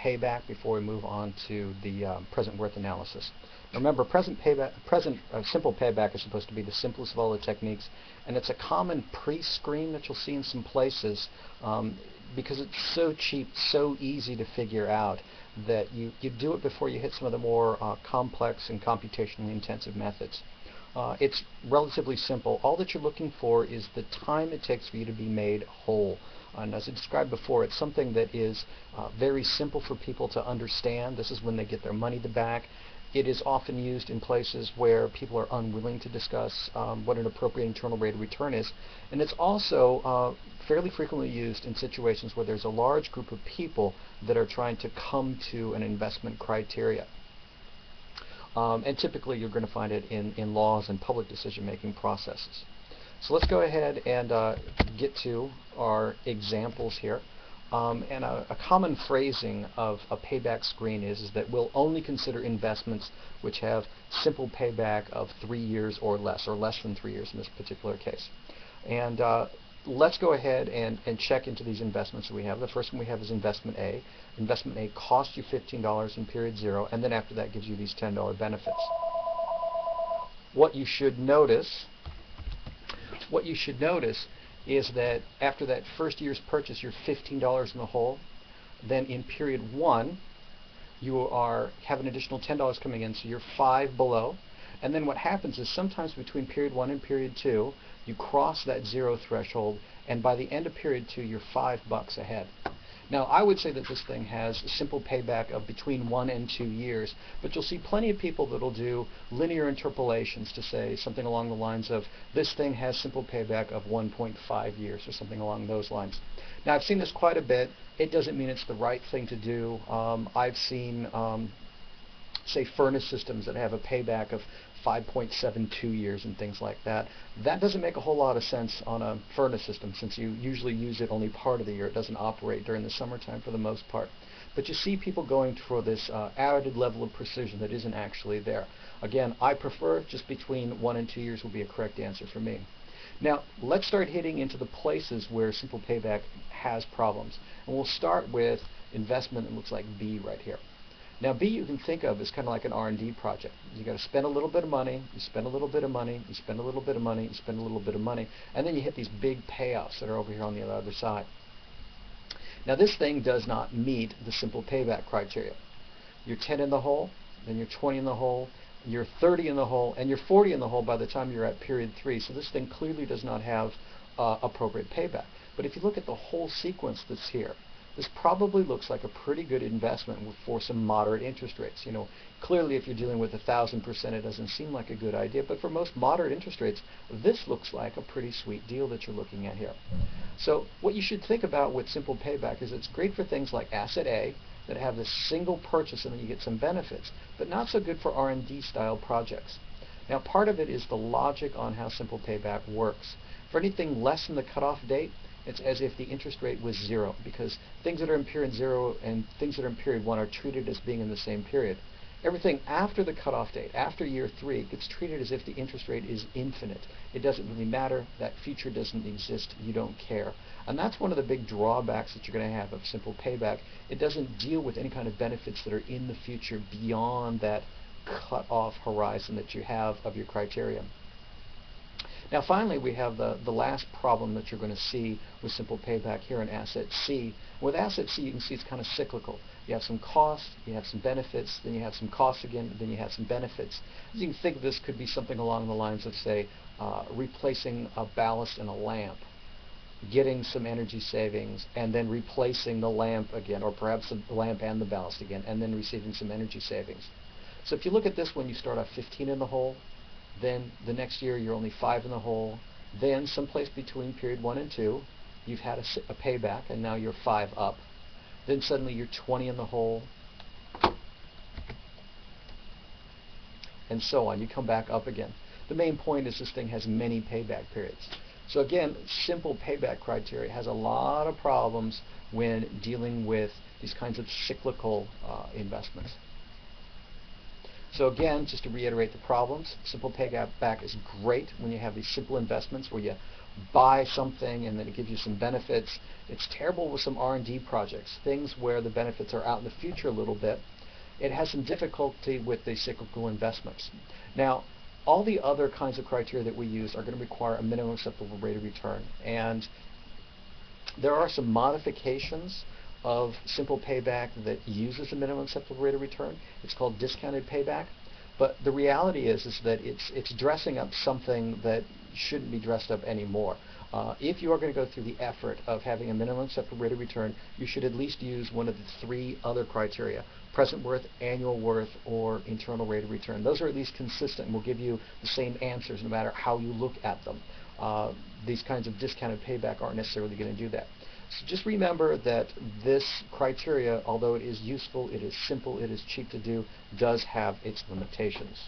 payback before we move on to the present worth analysis. Remember, simple payback is supposed to be the simplest of all the techniques, and it's a common pre-screen that you'll see in some places because it's so cheap, so easy to figure out that you do it before you hit some of the more complex and computationally intensive methods. It's relatively simple. All that you're looking for is the time it takes for you to be made whole. And as I described before, it's something that is very simple for people to understand. This is when they get their money back. It is often used in places where people are unwilling to discuss what an appropriate internal rate of return is. And it's also fairly frequently used in situations where there's a large group of people that are trying to come to an investment criteria. And typically you're going to find it in laws and public decision-making processes. So let's go ahead and get to our examples here. And a common phrasing of a payback screen is that we'll only consider investments which have simple payback of 3 years or less than 3 years in this particular case. And let's go ahead and check into these investments that we have. The first one we have is investment A. Investment A costs you $15 in period 0, and then after that gives you these $10 benefits. What you should notice is that after that first year's purchase, you're $15 in the hole. Then in period 1, you have an additional $10 coming in, so you're 5 below. And then what happens is sometimes between period 1 and period 2, you cross that 0 threshold, and by the end of period 2, you're $5 ahead. Now, I would say that this thing has a simple payback of between 1 and 2 years, but you'll see plenty of people that will do linear interpolations to say something along the lines of, this thing has simple payback of 1.5 years, or something along those lines. Now, I've seen this quite a bit. It doesn't mean it's the right thing to do. I've seen, say, furnace systems that have a payback of 5.72 years and things like that. That doesn't make a whole lot of sense on a furnace system, since you usually use it only part of the year. It doesn't operate during the summertime for the most part. But you see people going for this added level of precision that isn't actually there. Again, I prefer just between 1 and 2 years will be a correct answer for me. Now, let's start hitting into the places where simple payback has problems. And we'll start with investment that looks like B right here. Now, B you can think of as kind of like an R&D project. You got to spend a little bit of money, you spend a little bit of money, you spend a little bit of money, you spend a little bit of money, and then you hit these big payoffs that are over here on the other side. Now, this thing does not meet the simple payback criteria. You're 10 in the hole, then you're 20 in the hole, you're 30 in the hole, and you're 40 in the hole by the time you're at period 3. So this thing clearly does not have appropriate payback. But if you look at the whole sequence that's here, this probably looks like a pretty good investment for some moderate interest rates. You know, clearly if you're dealing with 1,000%, it doesn't seem like a good idea, but for most moderate interest rates, this looks like a pretty sweet deal that you're looking at here. So what you should think about with simple payback is it's great for things like asset A that have this single purchase and then you get some benefits, but not so good for R&D style projects. Now, part of it is the logic on how simple payback works. For anything less than the cutoff date, it's as if the interest rate was 0, because things that are in period 0 and things that are in period 1 are treated as being in the same period. Everything after the cutoff date, after year 3, gets treated as if the interest rate is infinite. It doesn't really matter. That future doesn't exist. You don't care. And that's one of the big drawbacks that you're going to have of simple payback. It doesn't deal with any kind of benefits that are in the future beyond that cut-off horizon that you have of your criteria. Now, finally, we have the last problem that you're going to see with simple payback here in asset C. With asset C, you can see it's kind of cyclical. You have some costs, you have some benefits, then you have some costs again, then you have some benefits. You can think this could be something along the lines of, say, replacing a ballast in a lamp, getting some energy savings, and then replacing the lamp again, or perhaps the lamp and the ballast again, and then receiving some energy savings. So if you look at this one, you start off 15 in the hole. Then the next year you're only 5 in the hole. Then someplace between period 1 and 2, you've had a payback and now you're 5 up. Then suddenly you're 20 in the hole, and so on. You come back up again. The main point is this thing has many payback periods. So again, simple payback criteria has a lot of problems when dealing with these kinds of cyclical investments. So again, just to reiterate the problems, simple payback is great when you have these simple investments where you buy something and then it gives you some benefits. It's terrible with some R&D projects, things where the benefits are out in the future a little bit. It has some difficulty with the cyclical investments. Now, all the other kinds of criteria that we use are going to require a minimum acceptable rate of return. And there are some modifications of simple payback that uses a minimum acceptable rate of return. It's called discounted payback. But the reality is that it's dressing up something that shouldn't be dressed up anymore. If you are going to go through the effort of having a minimum acceptable rate of return, you should at least use one of the three other criteria: present worth, annual worth, or internal rate of return. Those are at least consistent and will give you the same answers no matter how you look at them. These kinds of discounted payback aren't necessarily going to do that. So just remember that this criteria, although it is useful, it is simple, it is cheap to do, does have its limitations.